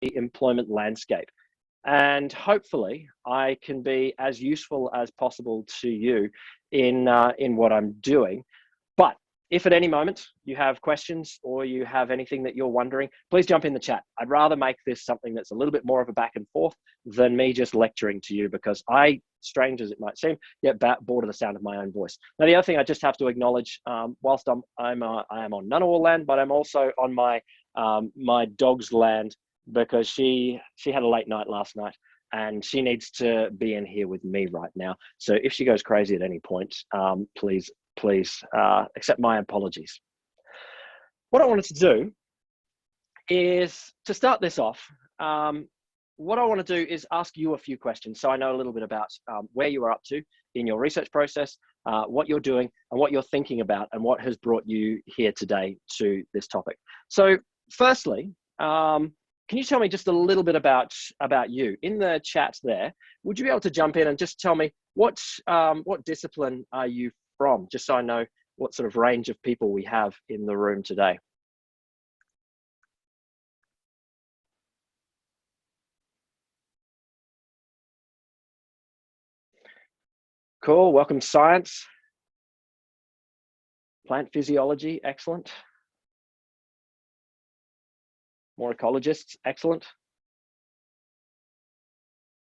employment landscape. And hopefully I can be as useful as possible to you in what I'm doing. But if at any moment you have questions or you have anything that you're wondering, please jump in the chat. I'd rather make this something that's a little bit more of a back and forth than me just lecturing to you, because I, strange as it might seem, get bored of the sound of my own voice. Now, the other thing I just have to acknowledge, whilst I am on Ngunnawal land, but I'm also on my my dog's land, because she had a late night last night and she needs to be in here with me right now. So if she goes crazy at any point, please accept my apologies. What I wanted to do is, to start this off, what I want to do is ask you a few questions so I know a little bit about where you are up to in your research process, what you're doing and what you're thinking about, and what has brought you here today to this topic. So firstly, can you tell me just a little bit about you? In the chat there, would you be able to jump in and just tell me what discipline are you from, just so I know what sort of range of people we have in the room today? Cool, welcome science. Plant physiology, excellent. More ecologists, excellent.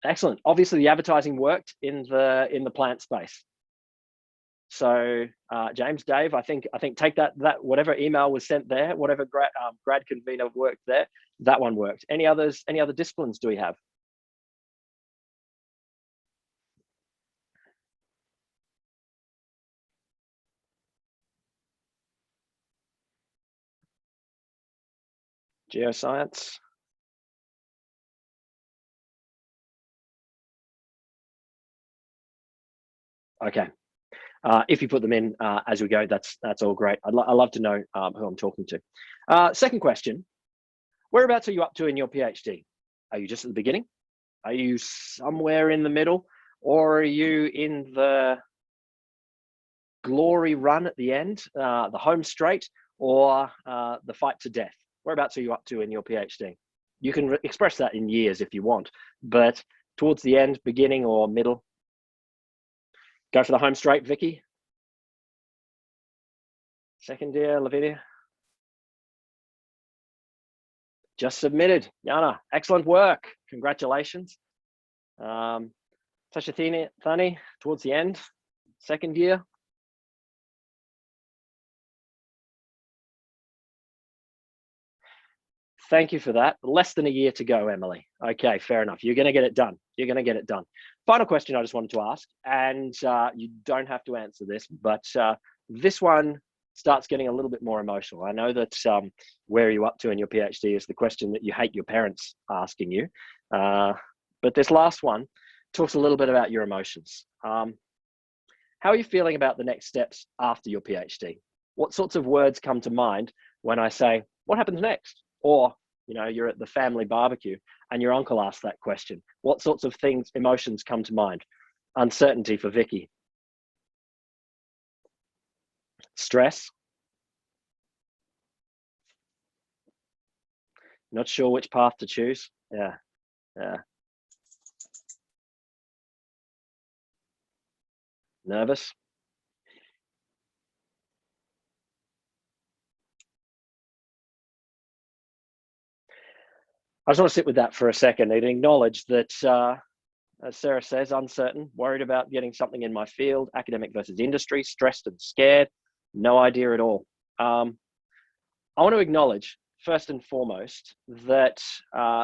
Excellent. Obviously, the advertising worked in the plant space. So, James, Dave, I think take that whatever email was sent there, whatever grad convener worked there, that one worked. Any other disciplines do we have? Geoscience. Okay. If you put them in as we go, that's all great. I'd love to know who I'm talking to. Second question, whereabouts are you up to in your PhD? Are you just at the beginning? Are you somewhere in the middle? Or are you in the glory run at the end, the home straight, or the fight to death? Whereabouts are you up to in your PhD? You can express that in years if you want, but towards the end, beginning or middle? Go for the home straight, Vicky. Second year, Lavinia. Just submitted, Yana. Excellent work. Congratulations. Tasha Thani, towards the end, second year. Thank you for that. Less than a year to go, Emily. Okay, fair enough. You're going to get it done. You're going to get it done. Final question I just wanted to ask, and you don't have to answer this, but this one starts getting a little bit more emotional. I know that where are you up to in your PhD is the question that you hate your parents asking you. But this last one talks a little bit about your emotions. How are you feeling about the next steps after your PhD? What sorts of words come to mind when I say, what happens next? Or, you know, you're at the family barbecue and your uncle asks that question. What sorts of emotions come to mind? Uncertainty for Vicky. Stress. Not sure which path to choose. Yeah. Nervous. I just want to sit with that for a second and acknowledge that, as Sarah says, uncertain, worried about getting something in my field, academic versus industry, stressed and scared, no idea at all. I want to acknowledge, first and foremost, that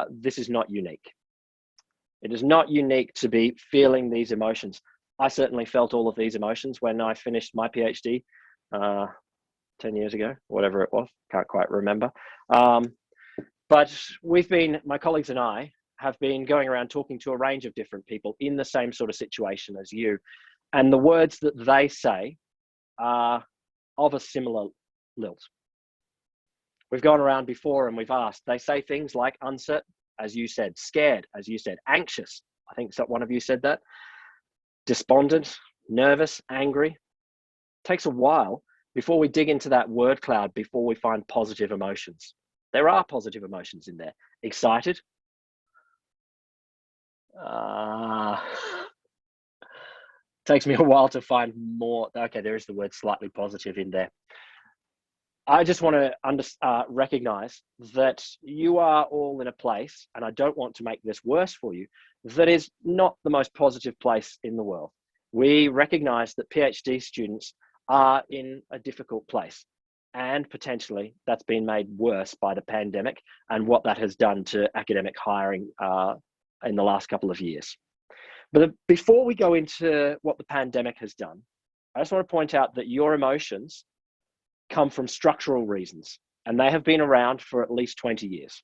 this is not unique. It is not unique to be feeling these emotions. I certainly felt all of these emotions when I finished my PhD 10 years ago, whatever it was, can't quite remember. But my colleagues and I have been going around talking to a range of different people in the same sort of situation as you. And the words that they say are of a similar lilt. We've gone around before and we've asked, they say things like uncertain, as you said, scared, as you said, anxious. I think one of you said that. Despondent, nervous, angry. It takes a while before we dig into that word cloud, before we find positive emotions. There are positive emotions in there. Excited, Uh, takes me a while to find more. Okay, there is the word slightly positive in there. I just want to recognize that you are all in a place, and I don't want to make this worse for you, that is not the most positive place in the world. We recognize that PhD students are in a difficult place, and potentially that's been made worse by the pandemic and what that has done to academic hiring in the last couple of years. But before we go into what the pandemic has done, I just want to point out that your emotions come from structural reasons, and they have been around for at least 20 years.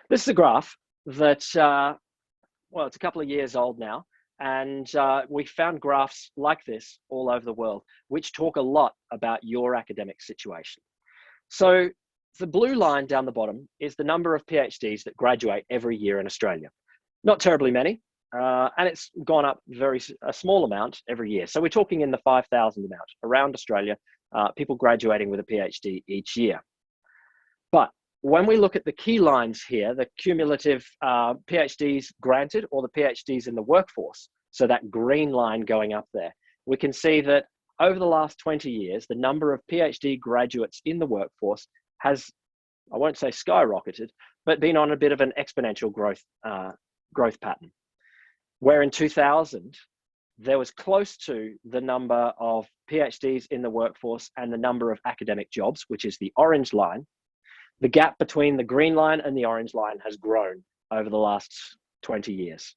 This is a graph that, well, it's a couple of years old now, and we found graphs like this all over the world, which talk a lot about your academic situation. So the blue line down the bottom is the number of PhDs that graduate every year in Australia. Not terribly many, and it's gone up a small amount every year. So we're talking in the 5,000 amount around Australia, people graduating with a PhD each year. But when we look at the key lines here, the cumulative PhDs granted or the PhDs in the workforce, so that green line going up there, we can see that over the last 20 years, the number of PhD graduates in the workforce has, I won't say skyrocketed, but been on a bit of an exponential growth pattern. Where in 2000, there was close to the number of PhDs in the workforce and the number of academic jobs, which is the orange line. The gap between the green line and the orange line has grown over the last 20 years.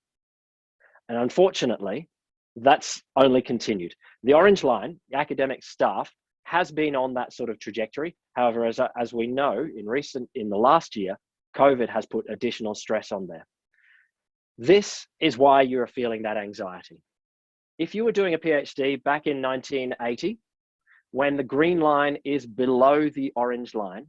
And unfortunately, that's only continued. The orange line, the academic staff, has been on that sort of trajectory. However, as we know, in the last year, COVID has put additional stress on there. This is why you're feeling that anxiety. If you were doing a PhD back in 1980, when the green line is below the orange line,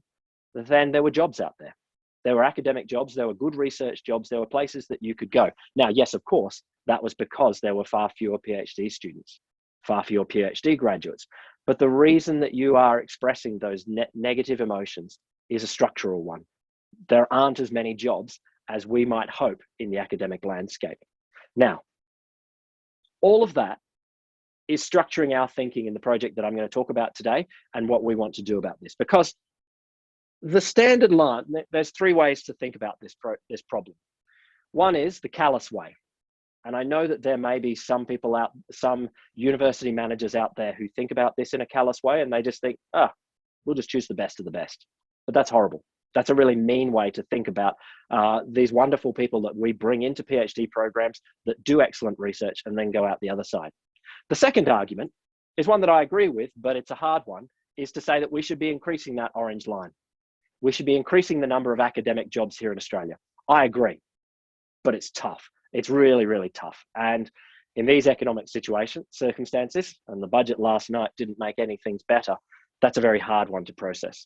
then there were jobs out there. There were academic jobs, there were good research jobs, there were places that you could go. Now, yes, of course, that was because there were far fewer PhD students, far fewer PhD graduates. But the reason that you are expressing those negative emotions is a structural one. There aren't as many jobs as we might hope in the academic landscape. Now, all of that is structuring our thinking in the project that I'm going to talk about today and what we want to do about this. Because the standard line, there's three ways to think about this problem. One is the callous way. And I know that there may be some university managers out there who think about this in a callous way, and they just think, we'll just choose the best of the best. But that's horrible. That's a really mean way to think about these wonderful people that we bring into PhD programs that do excellent research and then go out the other side. The second argument is one that I agree with, but it's a hard one, is to say that we should be increasing that orange line. We should be increasing the number of academic jobs here in Australia. I agree, but it's tough. It's really, really tough. And in these economic circumstances, and the budget last night didn't make any things better, that's a very hard one to process.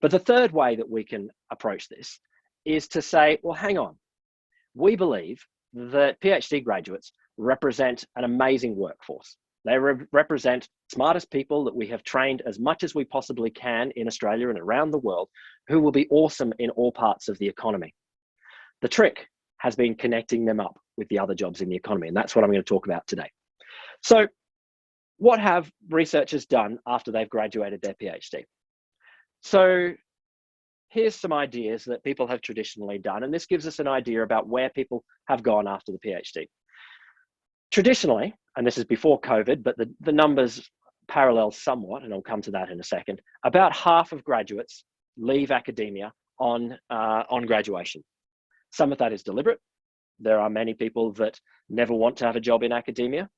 But the third way that we can approach this is to say, well, hang on. We believe that PhD graduates represent an amazing workforce. They represent smartest people that we have trained as much as we possibly can in Australia and around the world, who will be awesome in all parts of the economy. The trick has been connecting them up with the other jobs in the economy, and that's what I'm going to talk about today. So what have researchers done after they've graduated their PhD? So here's some ideas that people have traditionally done, and this gives us an idea about where people have gone after the PhD. Traditionally, and this is before COVID, but the numbers parallel somewhat, and I'll come to that in a second, about half of graduates leave academia on graduation. Some of that is deliberate. There are many people that never want to have a job in academia.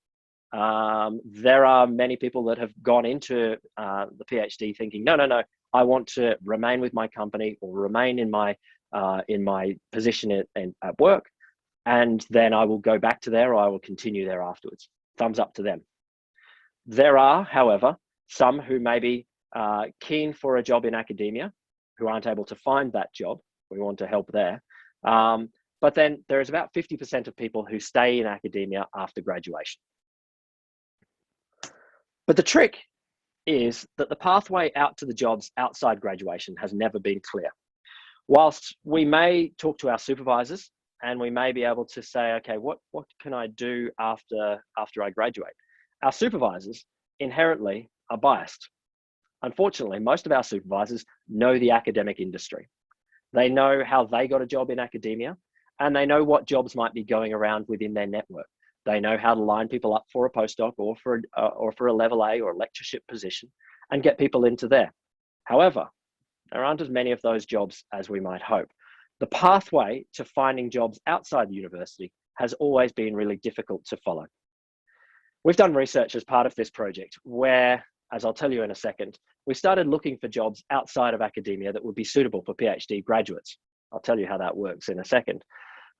There are many people that have gone into the PhD thinking, no, I want to remain with my company or remain in my position at work, and then I will go back to there or I will continue there afterwards. Thumbs up to them. There are, however, some who may be keen for a job in academia who aren't able to find that job. We want to help there. But then there is about 50% of people who stay in academia after graduation. But the trick is that the pathway out to the jobs outside graduation has never been clear. Whilst we may talk to our supervisors and we may be able to say, okay, what can I do after I graduate? Our supervisors inherently are biased. Unfortunately, most of our supervisors know the academic industry. They know how they got a job in academia, and they know what jobs might be going around within their network. They know how to line people up for a postdoc or for a level A or lectureship position and get people into there. However, there aren't as many of those jobs as we might hope. The pathway to finding jobs outside the university has always been really difficult to follow. We've done research as part of this project where, as I'll tell you in a second, we started looking for jobs outside of academia that would be suitable for PhD graduates. I'll tell you how that works in a second.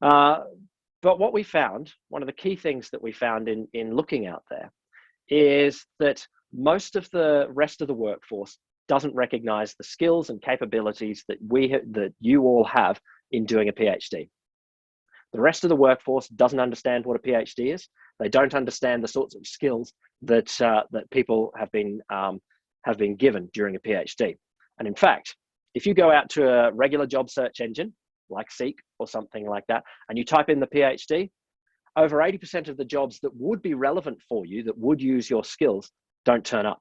But what we found, one of the key things that we found in looking out there, is that most of the rest of the workforce doesn't recognize the skills and capabilities that you all have in doing a PhD. The rest of the workforce doesn't understand what a PhD is. They don't understand the sorts of skills that people have been given during a PhD. And in fact, if you go out to a regular job search engine like Seek or something like that, and you type in the PhD, over 80% of the jobs that would be relevant for you, that would use your skills, don't turn up.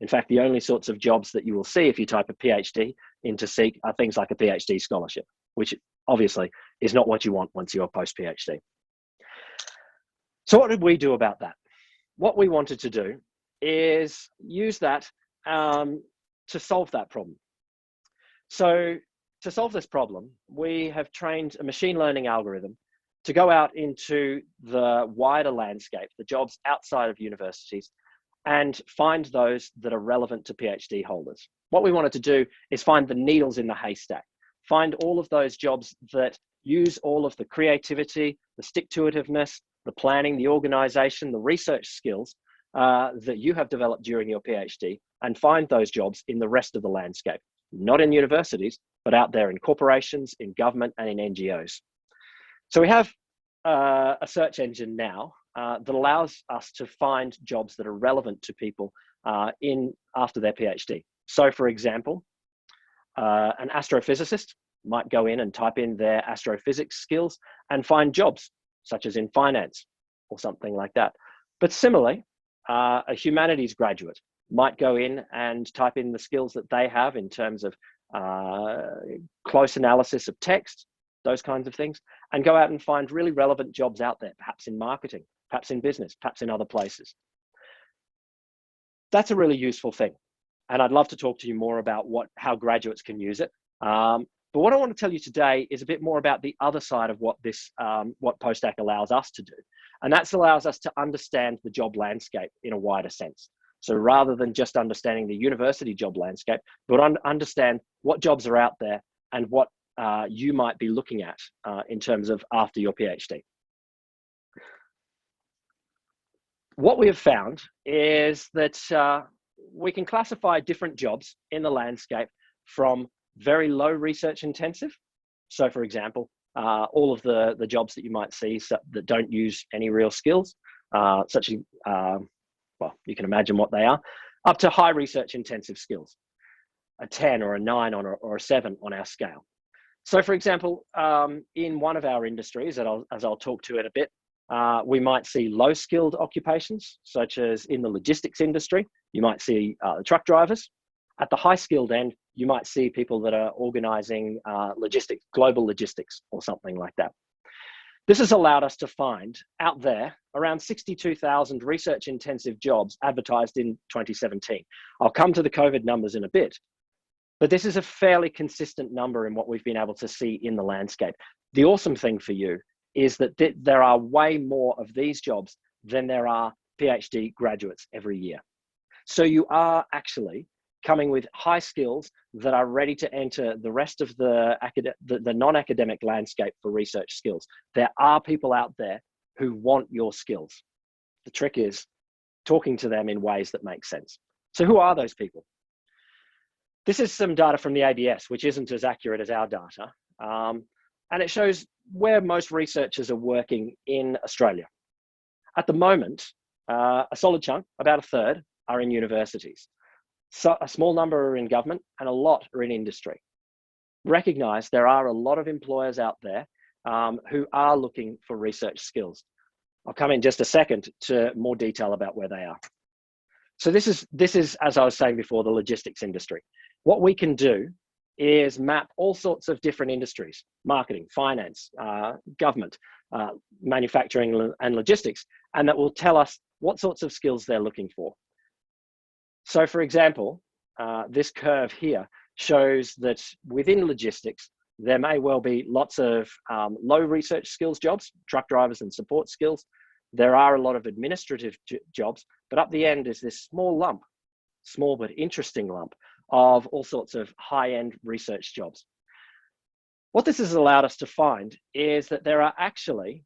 In fact, the only sorts of jobs that you will see if you type a PhD into Seek are things like a PhD scholarship, which obviously is not what you want once you're post-PhD. So what did we do about that? What we wanted to do is use that to solve that problem. So to solve this problem, we have trained a machine learning algorithm to go out into the wider landscape, the jobs outside of universities, and find those that are relevant to PhD holders. What we wanted to do is find the needles in the haystack, find all of those jobs that use all of the creativity, the stick-to-itiveness, the planning, the organization, the research skills that you have developed during your PhD, and find those jobs in the rest of the landscape, not in universities, but out there in corporations, in government, and in NGOs. So we have a search engine now that allows us to find jobs that are relevant to people after their PhD. So for example, an astrophysicist might go in and type in their astrophysics skills and find jobs, such as in finance or something like that. But similarly, a humanities graduate might go in and type in the skills that they have in terms of close analysis of text, those kinds of things, and go out and find really relevant jobs out there, perhaps in marketing, perhaps in business, perhaps in other places. That's a really useful thing. And I'd love to talk to you more about how graduates can use it. But what I want to tell you today is a bit more about the other side of what Postdoc allows us to do. And that allows us to understand the job landscape in a wider sense. So rather than just understanding the university job landscape, but understand what jobs are out there and what you might be looking at in terms of after your PhD. What we have found is that we can classify different jobs in the landscape from very low research intensive. So for example, all of the jobs that you might see that don't use any real skills, such as, well, you can imagine what they are, up to high research intensive skills, a 10 or a 9 or a 7 on our scale. So for example, in one of our industries, as I'll talk to in a bit, we might see low skilled occupations, such as in the logistics industry, you might see truck drivers. At the high skilled end, you might see people that are organizing logistics, global logistics or something like that. This has allowed us to find out there around 62,000 research intensive jobs advertised in 2017. I'll come to the COVID numbers in a bit, but this is a fairly consistent number in what we've been able to see in the landscape. The awesome thing for you is that there are way more of these jobs than there are PhD graduates every year. So you are actually coming with high skills that are ready to enter the rest of the non-academic landscape for research skills. There are people out there who want your skills. The trick is talking to them in ways that make sense. So who are those people? This is some data from the ABS, which isn't as accurate as our data. And it shows where most researchers are working in Australia. At the moment, a solid chunk, about a third, are in universities. So a small number are in government and a lot are in industry. Recognize there are a lot of employers out there who are looking for research skills. I'll come in just a second to more detail about where they are. So this is, as I was saying before, the logistics industry. What we can do is map all sorts of different industries: marketing, finance, government, manufacturing and logistics, and that will tell us what sorts of skills they're looking for. So for example, this curve here shows that within logistics, there may well be lots of low research skills jobs, truck drivers and support skills. There are a lot of administrative jobs, but up the end is this small lump, small but interesting lump, of all sorts of high-end research jobs. What this has allowed us to find is that there are actually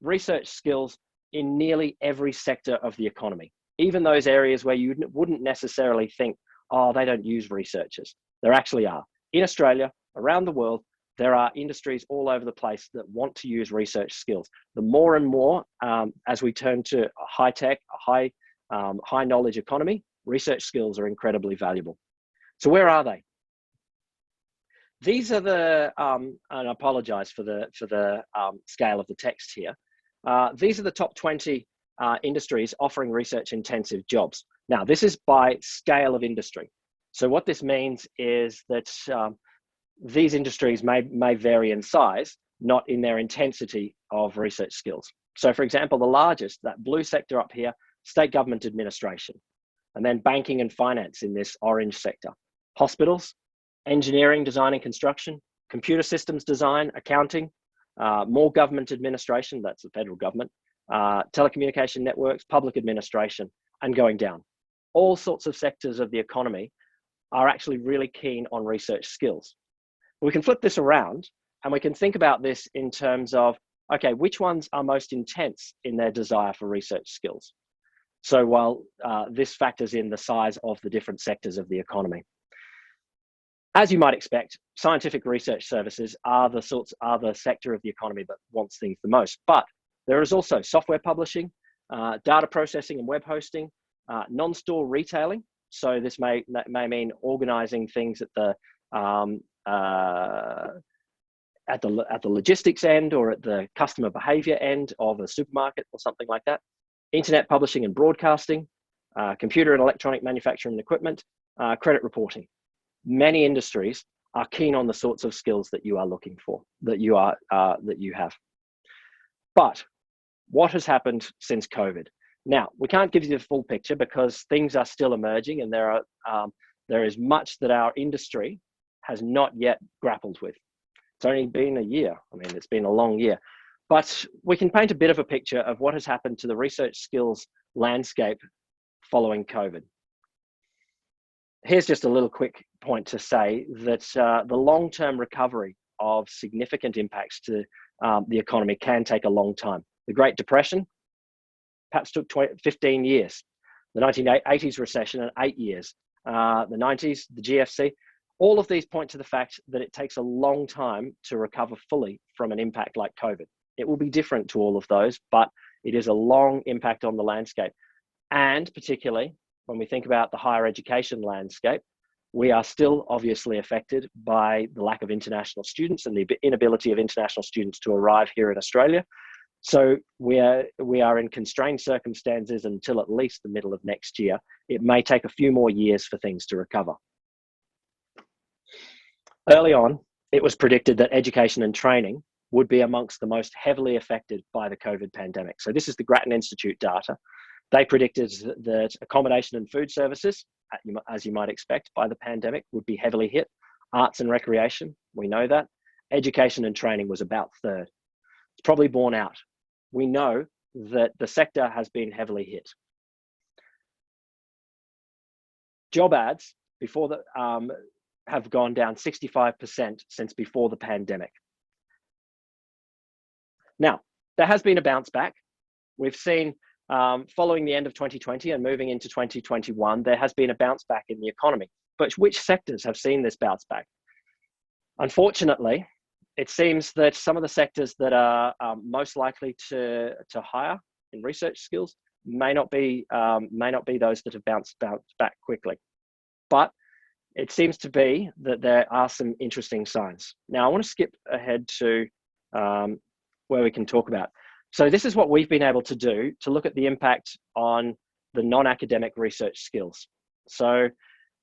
research skills in nearly every sector of the economy, even those areas where you wouldn't necessarily think, oh, they don't use researchers. There actually are. In Australia, around the world, there are industries all over the place that want to use research skills. The more and more, as we turn to a high-tech, a high knowledge economy, research skills are incredibly valuable. So where are they? These are the, and I apologize for the scale of the text here. These are the top 20 industries offering research intensive jobs. Now, this is by scale of industry. So what this means is that these industries may vary in size, not in their intensity of research skills. So for example, the largest, that blue sector up here, state government administration, and then banking and finance in this orange sector, hospitals, engineering, design and construction, computer systems design, accounting, more government administration, that's the federal government, telecommunication networks, public administration, and going down. All sorts of sectors of the economy are actually really keen on research skills. We can flip this around and we can think about this in terms of, okay, which ones are most intense in their desire for research skills? So while this factors in the size of the different sectors of the economy. As you might expect, scientific research services are the sector of the economy that wants things the most. But there is also software publishing, data processing and web hosting, non-store retailing. So this may mean organizing things at the logistics end or at the customer behavior end of a supermarket or something like that. Internet publishing and broadcasting, computer and electronic manufacturing and equipment, credit reporting. Many industries are keen on the sorts of skills that you are looking for, that you have. But what has happened since COVID? Now, we can't give you the full picture because things are still emerging, and there is much that our industry has not yet grappled with. It's only been a year. I mean, it's been a long year. But we can paint a bit of a picture of what has happened to the research skills landscape following COVID. Here's just a little quick point to say that the long-term recovery of significant impacts to the economy can take a long time. The Great Depression perhaps took 15 years. The 1980s recession, 8 years. The 90s, the GFC, all of these point to the fact that it takes a long time to recover fully from an impact like COVID. It will be different to all of those, but it is a long impact on the landscape. And particularly when we think about the higher education landscape, we are still obviously affected by the lack of international students and the inability of international students to arrive here in Australia. So we are in constrained circumstances until at least the middle of next year. It may take a few more years for things to recover. Early on, it was predicted that education and training would be amongst the most heavily affected by the COVID pandemic. So this is the Grattan Institute data. They predicted that accommodation and food services, as you might expect by the pandemic, would be heavily hit. Arts and recreation, we know that. Education and training was about third. It's probably borne out. We know that the sector has been heavily hit. Job ads before the, have gone down 65% since before the pandemic. Now, there has been a bounce back. We've seen following the end of 2020 and moving into 2021, there has been a bounce back in the economy. But which sectors have seen this bounce back? Unfortunately, it seems that some of the sectors that are most likely to hire in research skills may not be those that have bounced back quickly. But it seems to be that there are some interesting signs. Now, I want to skip ahead to where we can talk about. So this is what we've been able to do to look at the impact on the non-academic research skills. So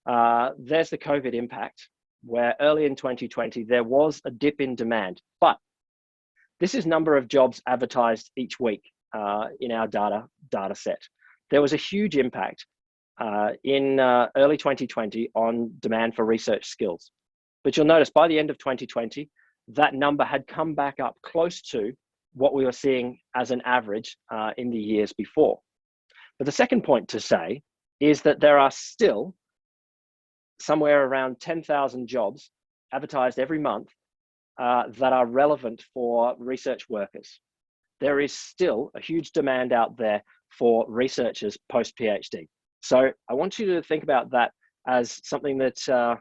there's the COVID impact, where early in 2020, there was a dip in demand, but this is number of jobs advertised each week in our data set. There was a huge impact in early 2020 on demand for research skills. But you'll notice by the end of 2020, that number had come back up close to what we were seeing as an average in the years before. But the second point to say is that there are still somewhere around 10,000 jobs advertised every month that are relevant for research workers. There is still a huge demand out there for researchers post-PhD. So I want you to think about that as something that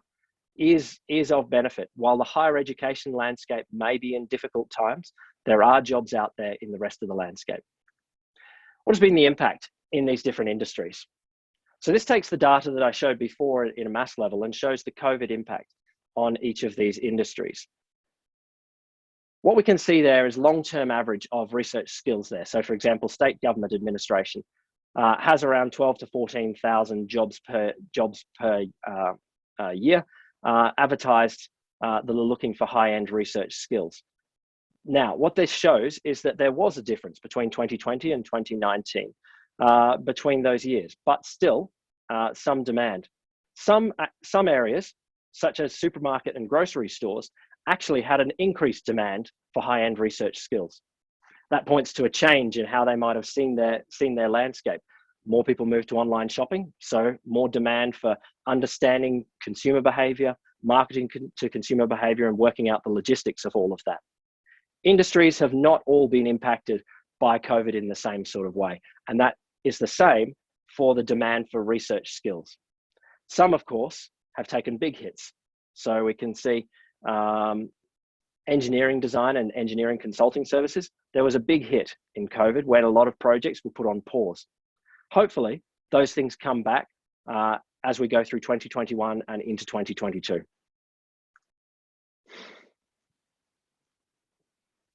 is of benefit. While the higher education landscape may be in difficult times, there are jobs out there in the rest of the landscape. What has been the impact in these different industries? So this takes the data that I showed before in a mass level and shows the COVID impact on each of these industries. What we can see there is long-term average of research skills there. So for example, state government administration has around 12 to 14,000 jobs per year advertised that are looking for high-end research skills. Now, what this shows is that there was a difference between 2020 and 2019 between those years, but still some demand. Some areas, such as supermarket and grocery stores, actually had an increased demand for high-end research skills. That points to a change in how they might have seen their landscape. More people moved to online shopping, so more demand for understanding consumer behavior, marketing to consumer behavior, and working out the logistics of all of that. Industries have not all been impacted by COVID in the same sort of way, and that is the same for the demand for research skills. Some, of course, have taken big hits. So we can see engineering design and engineering consulting services. There was a big hit in COVID when a lot of projects were put on pause. Hopefully, those things come back as we go through 2021 and into 2022.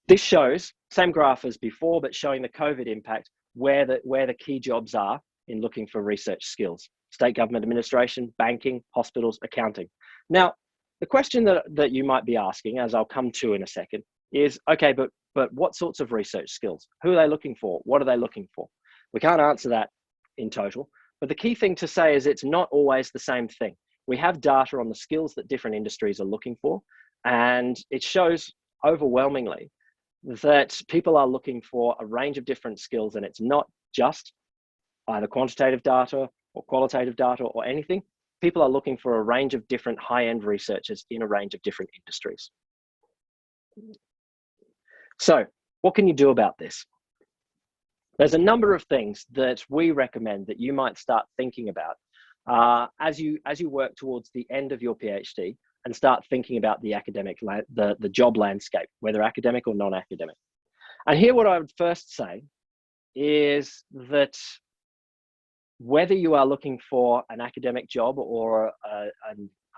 This shows, same graph as before, but showing the COVID impact, where the key jobs are in looking for research skills. State government administration, banking, hospitals, accounting. Now, the question that you might be asking, as I'll come to in a second, is, okay, but what sorts of research skills? Who are they looking for? What are they looking for? We can't answer that in total, but the key thing to say is it's not always the same thing. We have data on the skills that different industries are looking for, and it shows overwhelmingly that people are looking for a range of different skills, and it's not just either quantitative data or qualitative data or anything. People are looking for a range of different high-end researchers in a range of different industries. So what can you do about this? There's a number of things that we recommend that you might start thinking about as you work towards the end of your PhD and start thinking about the the job landscape, whether academic or non-academic. And here what I would first say is that whether you are looking for an academic job or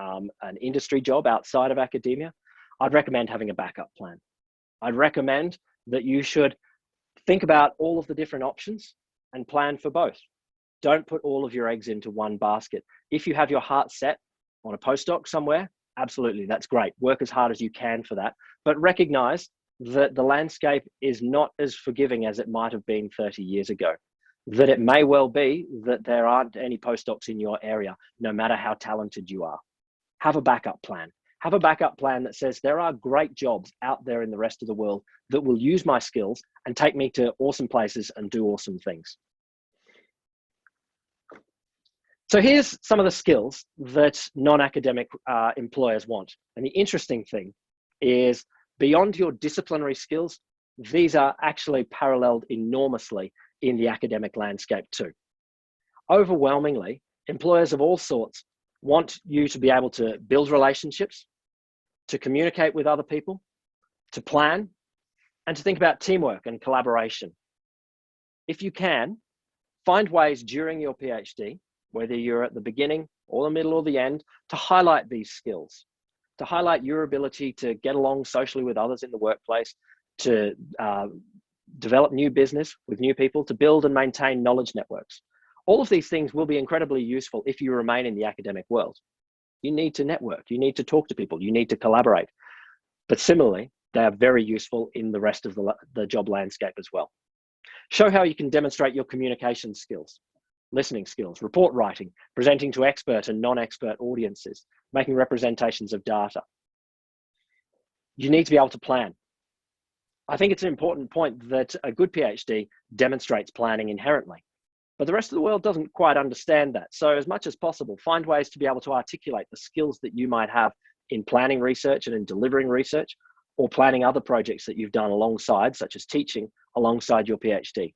an industry job outside of academia, I'd recommend having a backup plan. I'd recommend that you should think about all of the different options and plan for both. Don't put all of your eggs into one basket. If you have your heart set on a postdoc somewhere, absolutely, that's great. Work as hard as you can for that, but recognize that the landscape is not as forgiving as it might have been 30 years ago. That it may well be that there aren't any postdocs in your area, no matter how talented you are. Have a backup plan. Have a backup plan that says there are great jobs out there in the rest of the world that will use my skills and take me to awesome places and do awesome things. So here's some of the skills that non-academic employers want. And the interesting thing is, beyond your disciplinary skills, these are actually paralleled enormously in the academic landscape too. Overwhelmingly, employers of all sorts want you to be able to build relationships, to communicate with other people, to plan, and to think about teamwork and collaboration. If you can, find ways during your PhD, whether you're at the beginning or the middle or the end, to highlight these skills, to highlight your ability to get along socially with others in the workplace, to develop new business with new people, to build and maintain knowledge networks. All of these things will be incredibly useful if you remain in the academic world. You need to network, you need to talk to people, you need to collaborate. But similarly, they are very useful in the rest of the job landscape as well. Show how you can demonstrate your communication skills, listening skills, report writing, presenting to expert and non-expert audiences, making representations of data. You need to be able to plan. I think it's an important point that a good PhD demonstrates planning inherently, but the rest of the world doesn't quite understand that. So as much as possible, find ways to be able to articulate the skills that you might have in planning research and in delivering research, or planning other projects that you've done alongside, such as teaching alongside your PhD.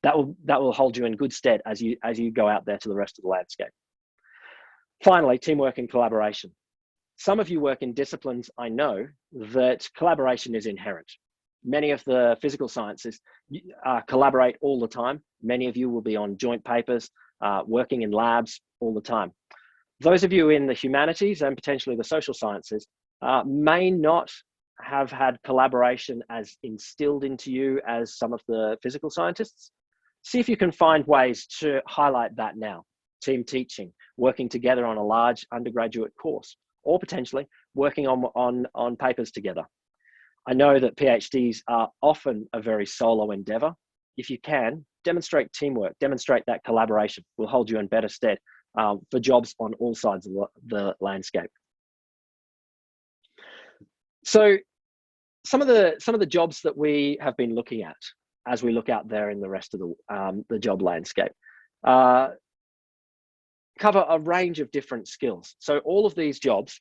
That will hold you in good stead as you go out there to the rest of the landscape. Finally, teamwork and collaboration. Some of you work in disciplines, I know, that collaboration is inherent. Many of the physical sciences collaborate all the time. Many of you will be on joint papers, working in labs all the time. Those of you in the humanities and potentially the social sciences may not have had collaboration as instilled into you as some of the physical scientists. See if you can find ways to highlight that now. Team teaching, working together on a large undergraduate course, or potentially working on papers together. I know that PhDs are often a very solo endeavor. If you can, demonstrate teamwork, demonstrate that collaboration will hold you in better stead for jobs on all sides of the landscape. So some of the jobs that we have been looking at as we look out there in the rest of the job landscape cover a range of different skills. So all of these jobs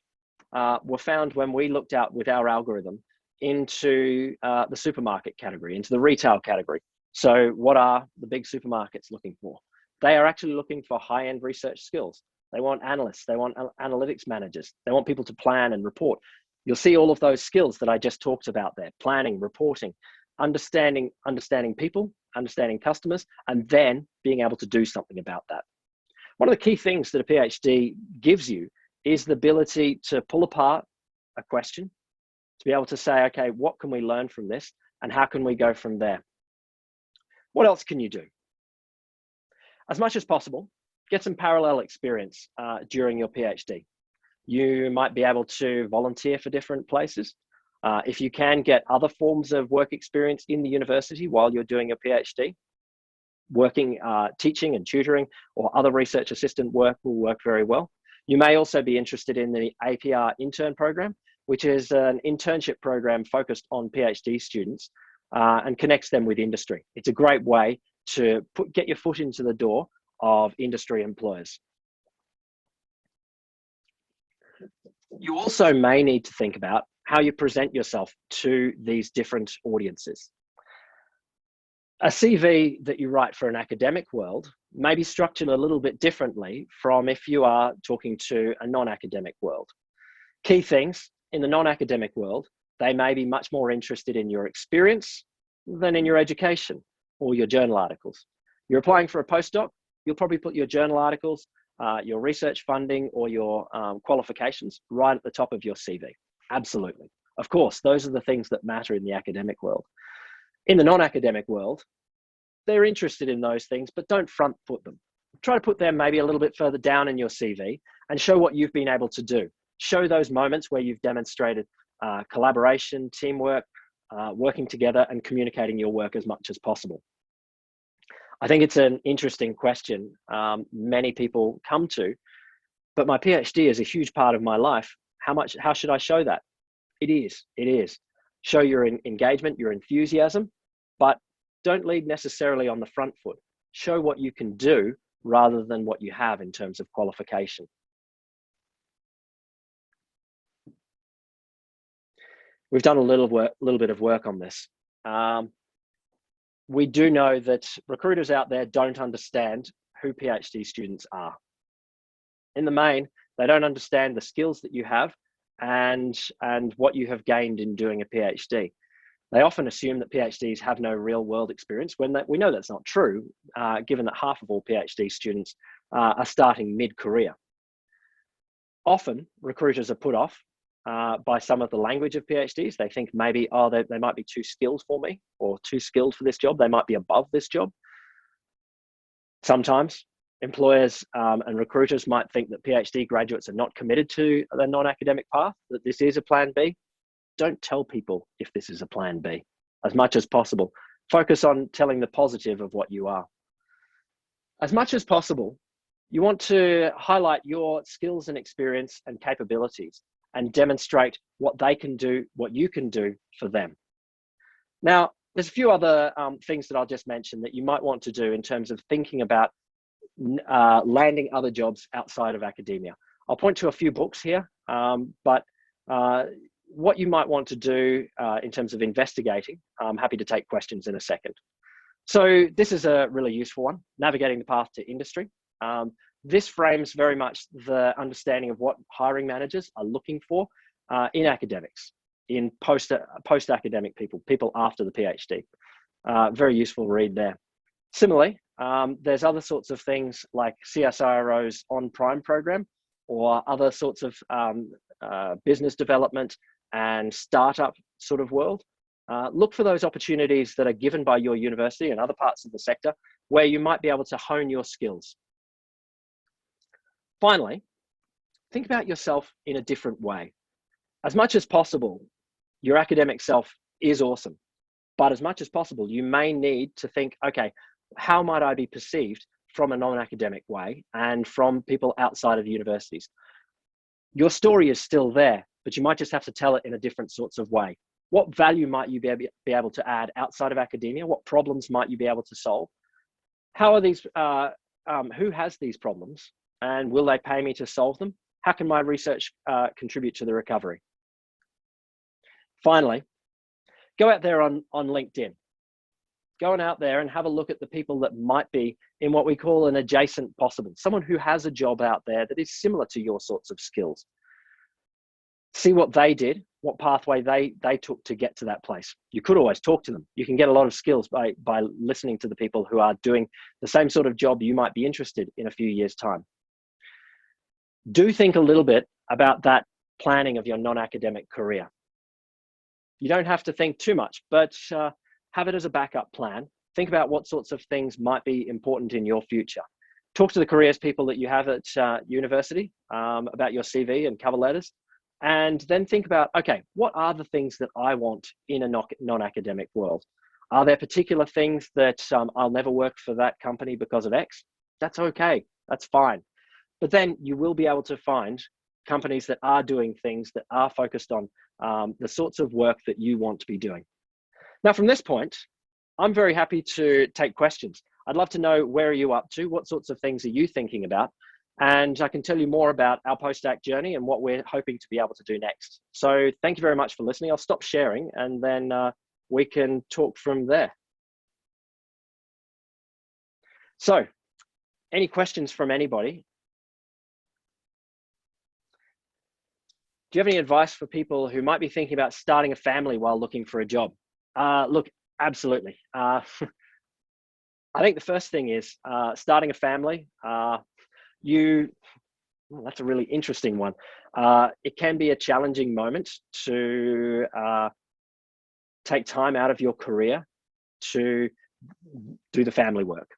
were found when we looked out with our algorithm into the supermarket category, into the retail category. So what are the big supermarkets looking for? They are actually looking for high-end research skills. They want analysts, they want analytics managers, they want people to plan and report. You'll see all of those skills that I just talked about there: planning, reporting, understanding people, understanding customers, and then being able to do something about that. One of the key things that a PhD gives you is the ability to pull apart a question, to be able to say, okay, what can we learn from this and how can we go from there? What else can you do? As much as possible, get some parallel experience during your PhD. You might be able to volunteer for different places. If you can, get other forms of work experience in the university while you're doing your PhD. Working, teaching and tutoring or other research assistant work will work very well. You may also be interested in the APR intern program, which is an internship program focused on PhD students and connects them with industry. It's a great way to get your foot into the door of industry employers. You also may need to think about how you present yourself to these different audiences. A CV that you write for an academic world may be structured a little bit differently from if you are talking to a non-academic world. Key things in the non-academic world, they may be much more interested in your experience than in your education or your journal articles. You're applying for a postdoc, you'll probably put your journal articles, your research funding or your qualifications right at the top of your CV. Absolutely. Of course, those are the things that matter in the academic world. In the non-academic world, they're interested in those things, but don't front foot them. Try to put them maybe a little bit further down in your CV and show what you've been able to do. Show those moments where you've demonstrated collaboration, teamwork, working together and communicating your work as much as possible. I think it's an interesting question many people come to, but my PhD is a huge part of my life. How should I show that? It is. Show your engagement, your enthusiasm, but don't lead necessarily on the front foot. Show what you can do rather than what you have in terms of qualification. We've done a little bit of work on this. We do know that recruiters out there don't understand who PhD students are. In the main, they don't understand the skills that you have and what you have gained in doing a PhD. They often assume that PhDs have no real world experience when we know that's not true, given that half of all PhD students are starting mid-career. Often, recruiters are put off by some of the language of PhDs. They think maybe, oh, they might be too skilled for me or too skilled for this job. They might be above this job. Sometimes employers and recruiters might think that PhD graduates are not committed to the non-academic path, that this is a plan B. Don't tell people if this is a plan B as much as possible. Focus on telling the positive of what you are. As much as possible, you want to highlight your skills and experience and capabilities and demonstrate what they can do, what you can do for them. Now, there's a few other things that I'll just mention that you might want to do in terms of thinking about landing other jobs outside of academia. I'll point to a few books here, but what you might want to do in terms of investigating, I'm happy to take questions in a second. So this is a really useful one, Navigating the Path to Industry. This frames very much the understanding of what hiring managers are looking for in academics, in post-academic people after the PhD. Very useful read there. Similarly, there's other sorts of things like CSIRO's On Prime program or other sorts of business development and startup sort of world. Look for those opportunities that are given by your university and other parts of the sector where you might be able to hone your skills. Finally, think about yourself in a different way. As much as possible, your academic self is awesome, but as much as possible, you may need to think, okay, how might I be perceived from a non-academic way and from people outside of universities? Your story is still there, but you might just have to tell it in a different sorts of way. What value might you be able to add outside of academia? What problems might you be able to solve? How are these, who has these problems? And will they pay me to solve them? How can my research contribute to the recovery? Finally, go out there on LinkedIn. Go on out there and have a look at the people that might be in what we call an adjacent possible, someone who has a job out there that is similar to your sorts of skills. See what they did, what pathway they took to get to that place. You could always talk to them. You can get a lot of skills by listening to the people who are doing the same sort of job you might be interested in a few years' time. Do think a little bit about that planning of your non-academic career. You don't have to think too much, but have it as a backup plan. Think about what sorts of things might be important in your future. Talk to the careers people that you have at university about your CV and cover letters. And then think about, okay, what are the things that I want in a non-academic world? Are there particular things that I'll never work for that company because of X? That's okay, that's fine. But then you will be able to find companies that are doing things that are focused on the sorts of work that you want to be doing. Now, from this point, I'm very happy to take questions. I'd love to know, where are you up to? What sorts of things are you thinking about? And I can tell you more about our post-act journey and what we're hoping to be able to do next. So thank you very much for listening. I'll stop sharing and then we can talk from there. So, any questions from anybody? Do you have any advice for people who might be thinking about starting a family while looking for a job? Look, absolutely. I think the first thing is starting a family. That's a really interesting one. It can be a challenging moment to take time out of your career to do the family work,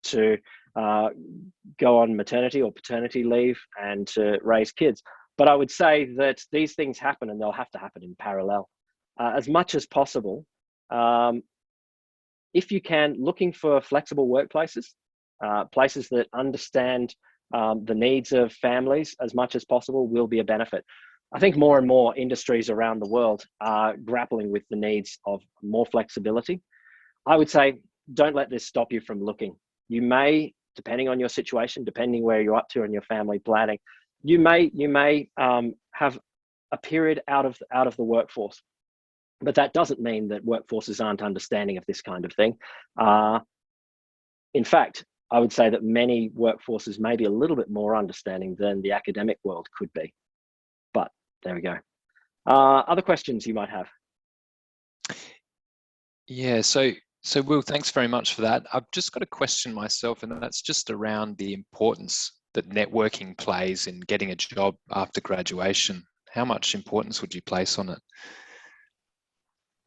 to go on maternity or paternity leave and to raise kids. But I would say that these things happen and they'll have to happen in parallel. As much as possible, if you can, looking for flexible workplaces, places that understand the needs of families as much as possible will be a benefit. I think more and more industries around the world are grappling with the needs of more flexibility. I would say, don't let this stop you from looking. You may, depending on your situation, depending where you're up to in your family planning, you may have a period out of the workforce. But that doesn't mean that workforces aren't understanding of this kind of thing. In fact, I would say that many workforces may be a little bit more understanding than the academic world could be. But there we go. Other questions you might have? Yeah, so Will, thanks very much for that. I've just got a question myself, and that's just around the importance that networking plays in getting a job after graduation. How much importance would you place on it?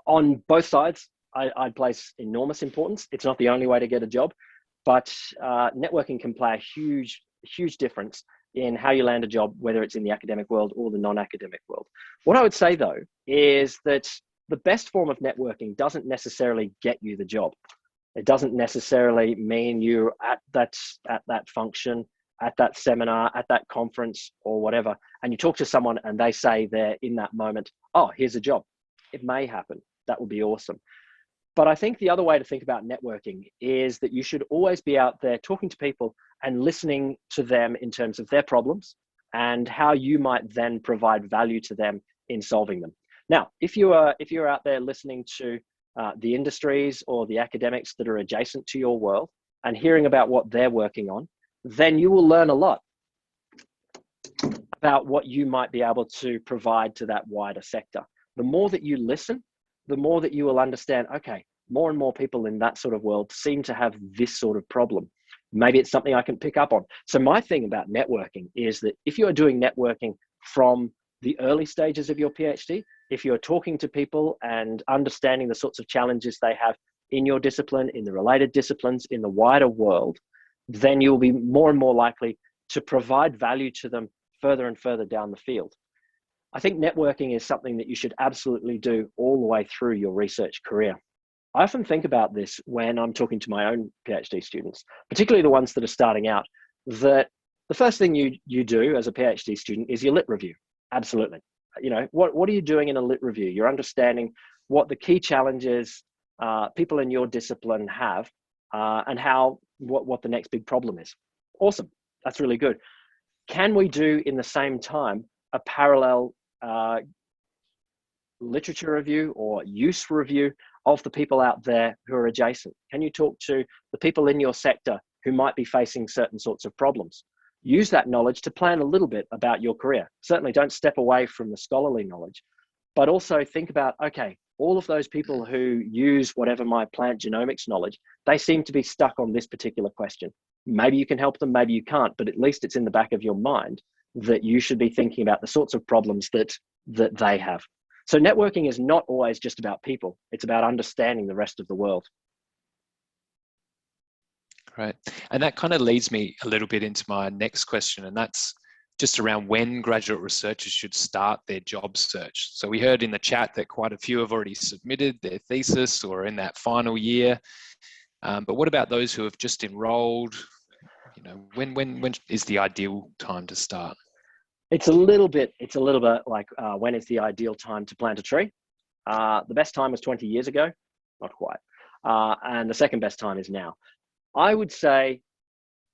On both sides, I'd place enormous importance. It's not the only way to get a job, but networking can play a huge difference in how you land a job, whether it's in the academic world or the non-academic world. What I would say though, is that the best form of networking doesn't necessarily get you the job. It doesn't necessarily mean you're at that function, at that seminar, at that conference or whatever, and you talk to someone and they say they're in that moment, oh, here's a job. It may happen. That would be awesome. But I think the other way to think about networking is that you should always be out there talking to people and listening to them in terms of their problems and how you might then provide value to them in solving them. Now, if you're out there listening to the industries or the academics that are adjacent to your world and hearing about what they're working on, then you will learn a lot about what you might be able to provide to that wider sector. The more that you listen, the more that you will understand, okay, more and more people in that sort of world seem to have this sort of problem. Maybe it's something I can pick up on. So my thing about networking is that if you are doing networking from the early stages of your PhD, if you're talking to people and understanding the sorts of challenges they have in your discipline, in the related disciplines, in the wider world, then you'll be more and more likely to provide value to them further and further down the field. I think networking is something that you should absolutely do all the way through your research career. I often think about this when I'm talking to my own PhD students, particularly the ones that are starting out, that the first thing you do as a PhD student is your lit review. Absolutely. You know, what are you doing in a lit review? You're understanding what the key challenges people in your discipline have and what the next big problem is. Awesome. That's really good. Can we do in the same time a parallel literature review or use review of the people out there who are adjacent? Can you talk to the people in your sector who might be facing certain sorts of problems? Use that knowledge to plan a little bit about your career. Certainly don't step away from the scholarly knowledge, but also think about, okay, all of those people who use whatever my plant genomics knowledge, they seem to be stuck on this particular question. Maybe you can help them, maybe you can't, but at least it's in the back of your mind that you should be thinking about the sorts of problems that they have. So networking is not always just about people. It's about understanding the rest of the world. Great. And that kind of leads me a little bit into my next question, and that's just around when graduate researchers should start their job search. So we heard in the chat that quite a few have already submitted their thesis or are in that final year. But what about those who have just enrolled? You know, when is the ideal time to start? It's a little bit like when is the ideal time to plant a tree? The best time was 20 years ago, not quite. And the second best time is now. I would say,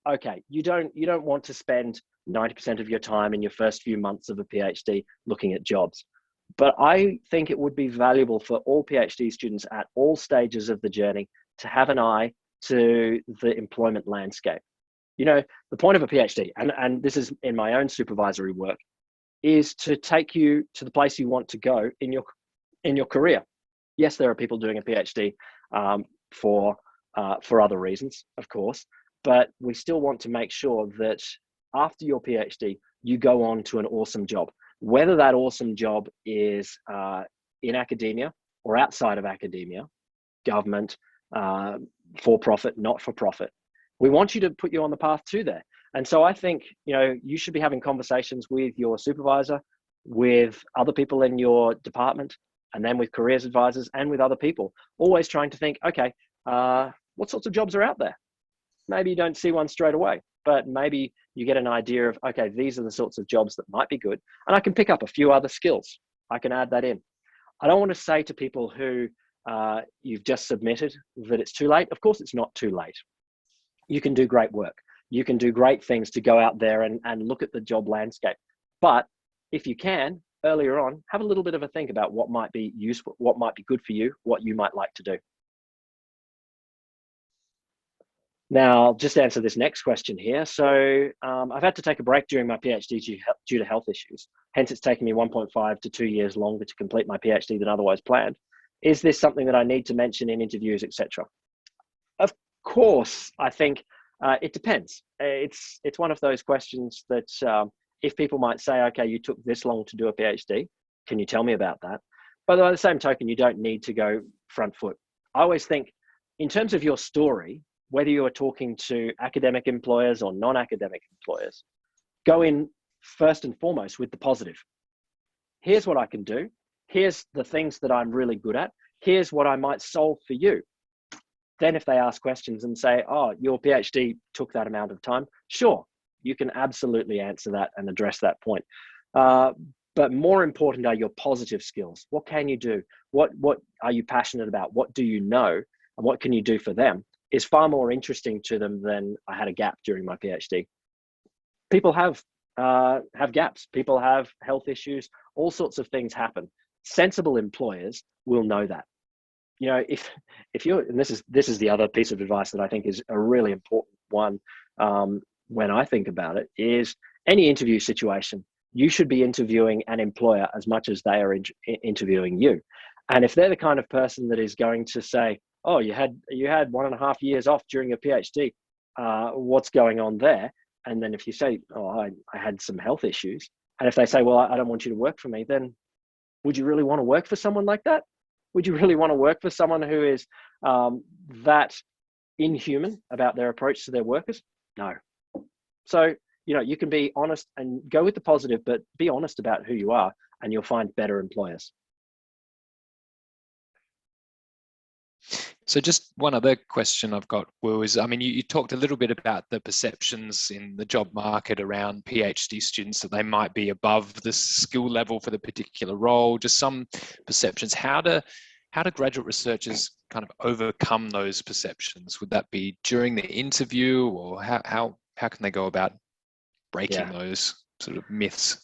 okay, you don't want to spend 90% of your time in your first few months of a PhD looking at jobs. But I think it would be valuable for all PhD students at all stages of the journey to have an eye to the employment landscape. You know, the point of a PhD, and this is in my own supervisory work, is to take you to the place you want to go in your career. Yes, there are people doing a PhD for other reasons, of course, but we still want to make sure that after your PhD, you go on to an awesome job. Whether that awesome job is in academia or outside of academia, government, for-profit, not-for-profit, we want you to put you on the path to there. And so I think, you know, you should be having conversations with your supervisor, with other people in your department, and then with careers advisors and with other people, always trying to think, okay, what sorts of jobs are out there? Maybe you don't see one straight away, but maybe you get an idea of, okay, these are the sorts of jobs that might be good. And I can pick up a few other skills. I can add that in. I don't want to say to people who you've just submitted that it's too late. Of course, it's not too late. You can do great work. You can do great things to go out there and look at the job landscape. But if you can, earlier on, have a little bit of a think about what might be useful, what might be good for you, what you might like to do. Now, I'll just answer this next question here. So I've had to take a break during my PhD due to health issues. Hence, it's taken me 1.5 to 2 years longer to complete my PhD than otherwise planned. Is this something that I need to mention in interviews, etc.? Of course, I think it depends. It's one of those questions that if people might say, okay, you took this long to do a PhD, can you tell me about that? But by the same token, you don't need to go front foot. I always think in terms of your story, whether you are talking to academic employers or non-academic employers, go in first and foremost with the positive. Here's what I can do. Here's the things that I'm really good at. Here's what I might solve for you. Then if they ask questions and say, oh, your PhD took that amount of time, sure, you can absolutely answer that and address that point. But more important are your positive skills. What can you do? What are you passionate about? What do you know? And what can you do for them is far more interesting to them than I had a gap during my PhD. People have gaps. People have health issues. All sorts of things happen. Sensible employers will know that. You know, if you're, and this is the other piece of advice that I think is a really important one when I think about it, is any interview situation, you should be interviewing an employer as much as they are interviewing you. And if they're the kind of person that is going to say, oh, you had 1.5 years off during your PhD, what's going on there? And then if you say, oh, I had some health issues, and if they say, well, I don't want you to work for me, then would you really want to work for someone like that? Would you really want to work for someone who is that inhuman about their approach to their workers? No. So, you know, you can be honest and go with the positive, but be honest about who you are, and you'll find better employers. So just one other question I've got, Will, is, I mean, you talked a little bit about the perceptions in the job market around PhD students, that they might be above the skill level for the particular role, just some perceptions. How do graduate researchers kind of overcome those perceptions? Would that be during the interview, or how can they go about breaking those sort of myths?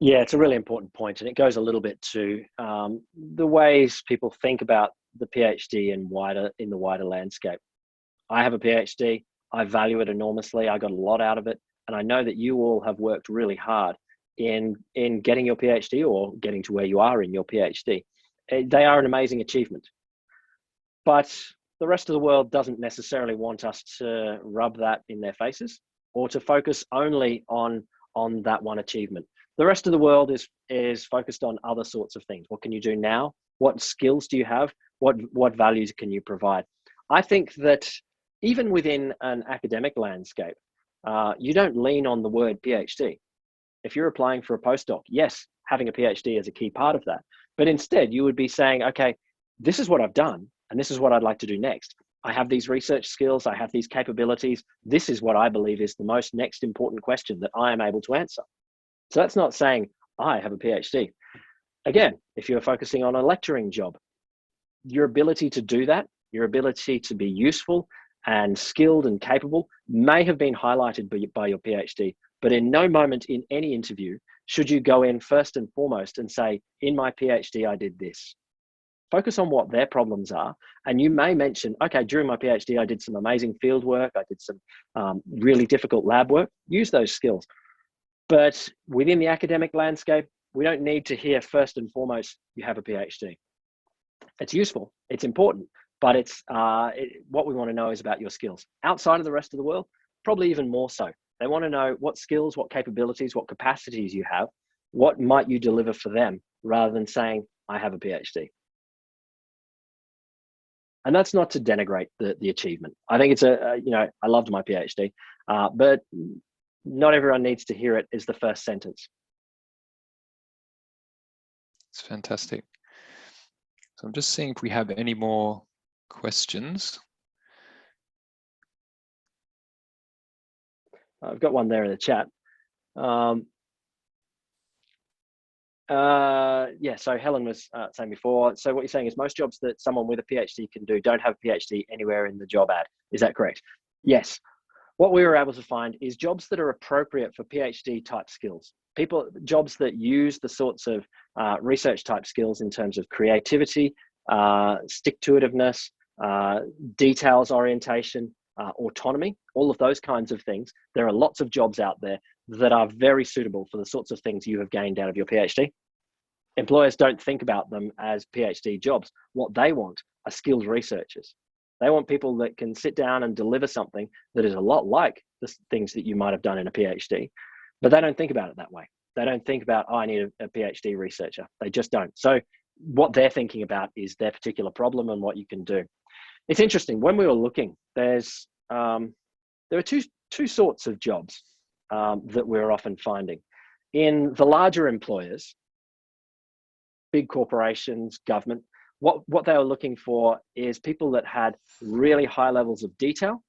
Yeah, it's a really important point, and it goes a little bit to the ways people think about the PhD in the wider landscape. I have a PhD. I value it enormously. I got a lot out of it, and I know that you all have worked really hard in getting your PhD or getting to where you are in your PhD. They are an amazing achievement, but the rest of the world doesn't necessarily want us to rub that in their faces or to focus only on that one achievement. The rest of the world is focused on other sorts of things. What can you do now? What skills do you have? What values can you provide? I think that even within an academic landscape, you don't lean on the word PhD. If you're applying for a postdoc, yes, having a PhD is a key part of that. But instead, you would be saying, okay, this is what I've done, and this is what I'd like to do next. I have these research skills. I have these capabilities. This is what I believe is the most next important question that I am able to answer. So that's not saying I have a PhD. Again, if you're focusing on a lecturing job, your ability to do that, your ability to be useful and skilled and capable may have been highlighted by your PhD, but in no moment in any interview should you go in first and foremost and say, in my PhD, I did this. Focus on what their problems are. And you may mention, okay, during my PhD, I did some amazing field work. I did some really difficult lab work. Use those skills. But within the academic landscape, we don't need to hear first and foremost, you have a PhD. It's useful, it's important, but it's what we want to know is about your skills. Outside of the rest of the world, probably even more so. They want to know what skills, what capabilities, what capacities you have, what might you deliver for them, rather than saying, I have a PhD. And that's not to denigrate the achievement. I think it's I loved my PhD, but not everyone needs to hear it as the first sentence. It's fantastic. So I'm just seeing if we have any more questions. I've got one there in the chat. So Helen was saying before, so what you're saying is most jobs that someone with a PhD can do don't have a PhD anywhere in the job ad. Is that correct? Yes. What we were able to find is jobs that are appropriate for PhD type skills. Jobs that use the sorts of research type skills in terms of creativity, stick-to-itiveness, details orientation, autonomy, all of those kinds of things. There are lots of jobs out there that are very suitable for the sorts of things you have gained out of your PhD. Employers don't think about them as PhD jobs. What they want are skilled researchers. They want people that can sit down and deliver something that is a lot like the things that you might have done in a PhD, But they don't think about it that way. They don't think about, oh, I need a PhD researcher. They just don't. So what they're thinking about is their particular problem and what you can do. It's interesting. When we were looking, there are two sorts of jobs that we're often finding. In the larger employers, big corporations, government, what they were looking for is people that had really high levels of detail,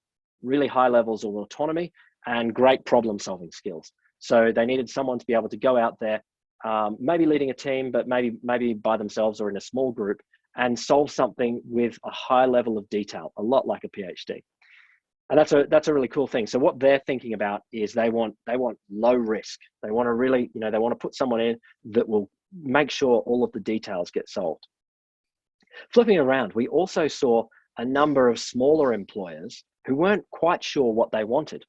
really high levels of autonomy, and great problem solving skills. So they needed someone to be able to go out there, maybe leading a team, but maybe by themselves or in a small group, and solve something with a high level of detail, a lot like a PhD. And that's a really cool thing. So what they're thinking about is they want low risk. They want to really, they want to put someone in that will make sure all of the details get solved. Flipping around, we also saw a number of smaller employers who weren't quite sure what they wanted,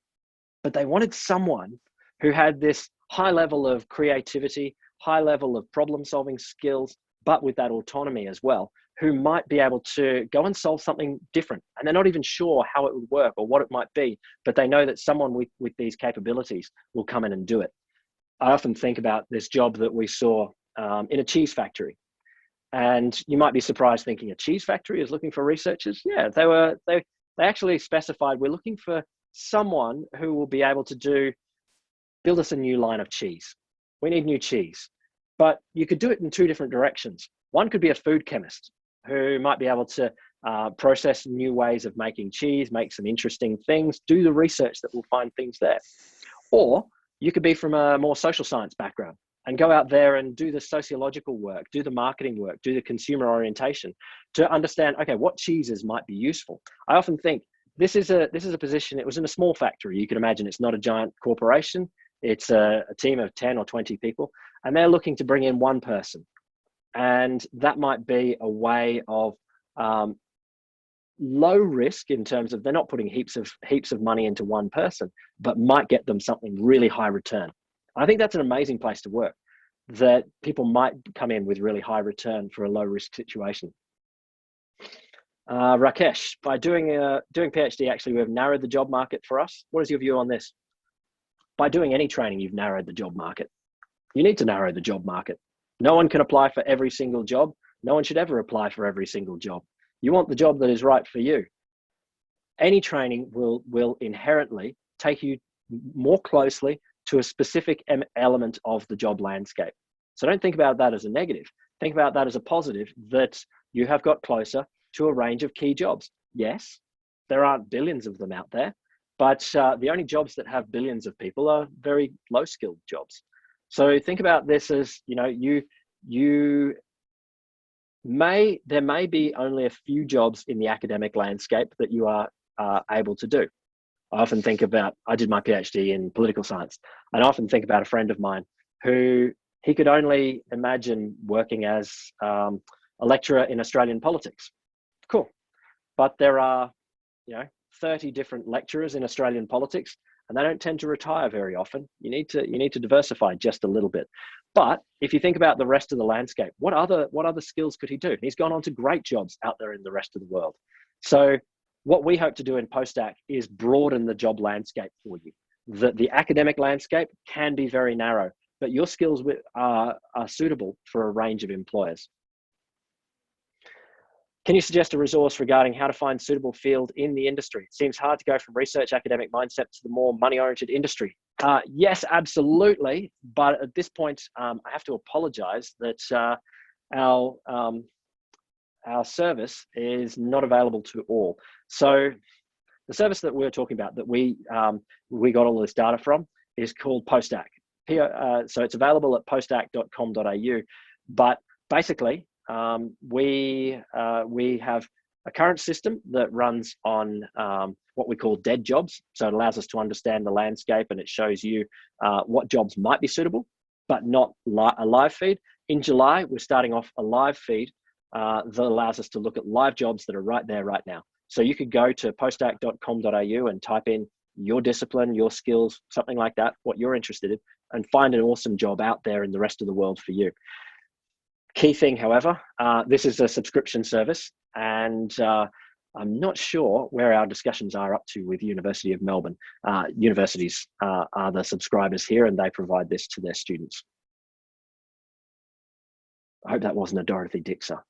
but they wanted someone who had this high level of creativity, high level of problem solving skills, but with that autonomy as well, who might be able to go and solve something different. And they're not even sure how it would work or what it might be, but they know that someone with these capabilities will come in and do it. I often think about this job that we saw in a cheese factory. And you might be surprised thinking a cheese factory is looking for researchers. Yeah, they actually specified, we're looking for someone who will be able to build us a new line of cheese. We need new cheese. But you could do it in two different directions. One could be a food chemist who might be able to process new ways of making cheese, make some interesting things, do the research that will find things there. Or you could be from a more social science background and go out there and do the sociological work, do the marketing work, do the consumer orientation to understand, okay, what cheeses might be useful. I often think this is a position, it was in a small factory. You can imagine it's not a giant corporation. It's a team of 10 or 20 people, and they're looking to bring in one person. And that might be a way of low risk in terms of they're not putting heaps of money into one person, but might get them something really high return. I think that's an amazing place to work, that people might come in with really high return for a low risk situation. Rakesh, by doing PhD, actually, we've narrowed the job market for us. What is your view on this? By doing any training, you've narrowed the job market. You need to narrow the job market. No one can apply for every single job. No one should ever apply for every single job. You want the job that is right for you. Any training will inherently take you more closely to a specific element of the job landscape. So don't think about that as a negative. Think about that as a positive, that you have got closer to a range of key jobs. Yes, there aren't billions of them out there, but the only jobs that have billions of people are very low skilled jobs. So think about this as, there may be only a few jobs in the academic landscape that you are able to do. I often think about, I did my PhD in political science, and I often think about a friend of mine who he could only imagine working as a lecturer in Australian politics. Cool. But there are, 30 different lecturers in Australian politics, and they don't tend to retire very often. You need to diversify just a little bit. But if you think about the rest of the landscape, what other skills could he do? He's gone on to great jobs out there in the rest of the world. So what we hope to do in Postack is broaden the job landscape for you. The academic landscape can be very narrow, but your skills are suitable for a range of employers. Can you suggest a resource regarding how to find suitable field in the industry? It seems hard to go from research academic mindset to the more money-oriented industry. Yes, absolutely. But at this point, I have to apologize that our service is not available to all. So the service that we're talking about, that we got all this data from, is called Postack. So it's available at postack.com.au. But basically, we have a current system that runs on what we call dead jobs. So it allows us to understand the landscape, and it shows you what jobs might be suitable, but not a live feed. In July, we're starting off a live feed that allows us to look at live jobs that are right there, right now. So you could go to postack.com.au and type in your discipline, your skills, something like that, what you're interested in, and find an awesome job out there in the rest of the world for you. Key thing, however, this is a subscription service, and I'm not sure where our discussions are up to with University of Melbourne. Universities are the subscribers here, and they provide this to their students. I hope that wasn't a Dorothy Dixer.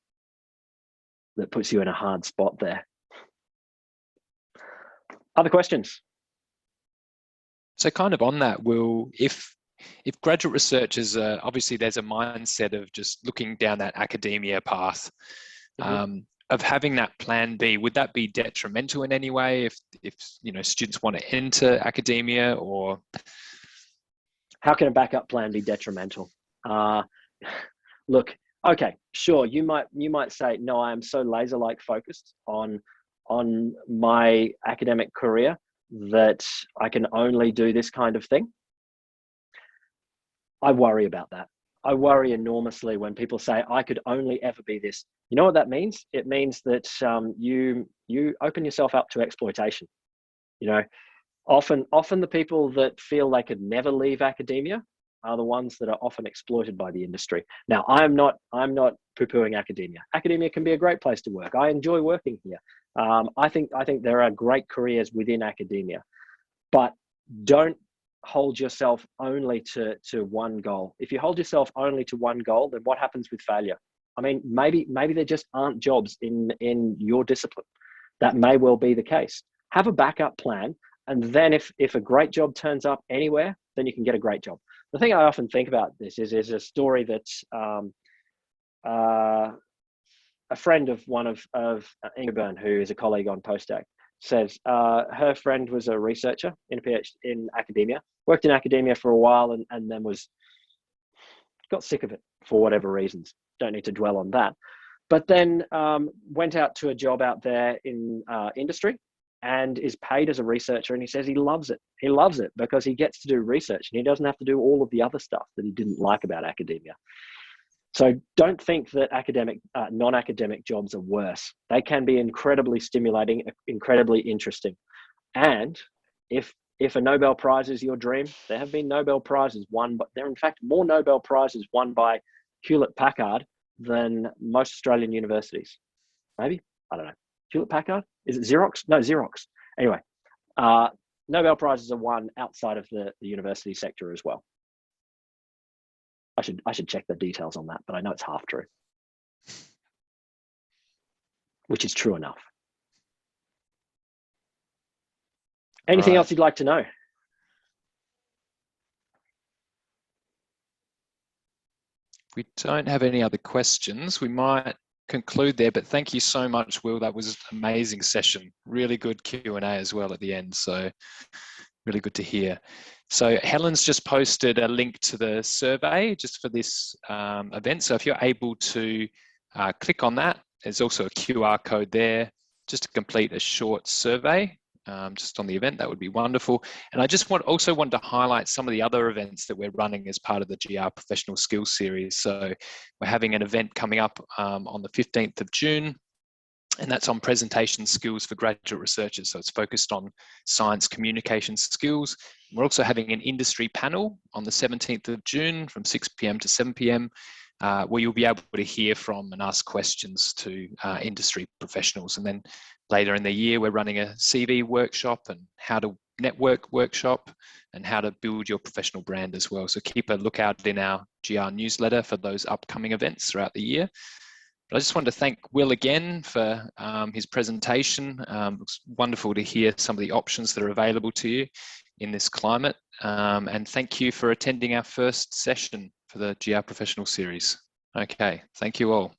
That puts you in a hard spot there. Other questions? So kind of on that, Will, if graduate research is obviously there's a mindset of just looking down that academia path, of having that plan B, would that be detrimental in any way if students want to enter academia? Or how can a backup plan be detrimental? Look, okay, sure, you might say, no, I am so laser-like focused on my academic career that I can only do this kind of thing. I worry about that. I worry enormously when people say, I could only ever be this. You know what that means? It means that you open yourself up to exploitation. Often the people that feel they could never leave academia are the ones that are often exploited by the industry. Now, I'm not poo-pooing academia. Academia can be a great place to work. I enjoy working here. I think there are great careers within academia, but don't hold yourself only to one goal. If you hold yourself only to one goal, then what happens with failure? I mean, maybe there just aren't jobs in your discipline. That may well be the case. Have a backup plan, and then if a great job turns up anywhere, then you can get a great job. The thing I often think about this is a story that a friend of one of Melbourne, who is a colleague on Postac, says her friend was a researcher in a PhD in academia, worked in academia for a while, and then got sick of it for whatever reasons. Don't need to dwell on that. But then went out to a job out there in industry and is paid as a researcher. And he says he loves it. He loves it because he gets to do research and he doesn't have to do all of the other stuff that he didn't like about academia. So don't think that non-academic jobs are worse. They can be incredibly stimulating, incredibly interesting. And if a Nobel Prize is your dream, there have been Nobel Prizes won, but there are in fact more Nobel Prizes won by Hewlett-Packard than most Australian universities. Maybe, I don't know. Hewlett-Packard? Is it Xerox? No, Xerox. Anyway, Nobel Prizes are won outside of the university sector as well. I should check the details on that, but I know it's half true, which is true enough. Anything else you'd like to know? We don't have any other questions. We might conclude there, but thank you so much, Will. That was an amazing session. Really good Q&A as well at the end, so really good to hear. So Helen's just posted a link to the survey just for this event. So if you're able to click on that, there's also a QR code there just to complete a short survey just on the event. That would be wonderful. And I just also want to highlight some of the other events that we're running as part of the GR Professional Skills Series. So we're having an event coming up on the 15th of June. And that's on presentation skills for graduate researchers. So it's focused on science communication skills. We're also having an industry panel on the 17th of June from 6 p.m. to 7 p.m. Where you'll be able to hear from and ask questions to industry professionals. And then later in the year, we're running a CV workshop and how to network workshop and how to build your professional brand as well. So keep a lookout in our GR newsletter for those upcoming events throughout the year. But I just wanted to thank Will again for his presentation. It's wonderful to hear some of the options that are available to you in this climate. And thank you for attending our first session for the GR Professional Series. Okay, thank you all.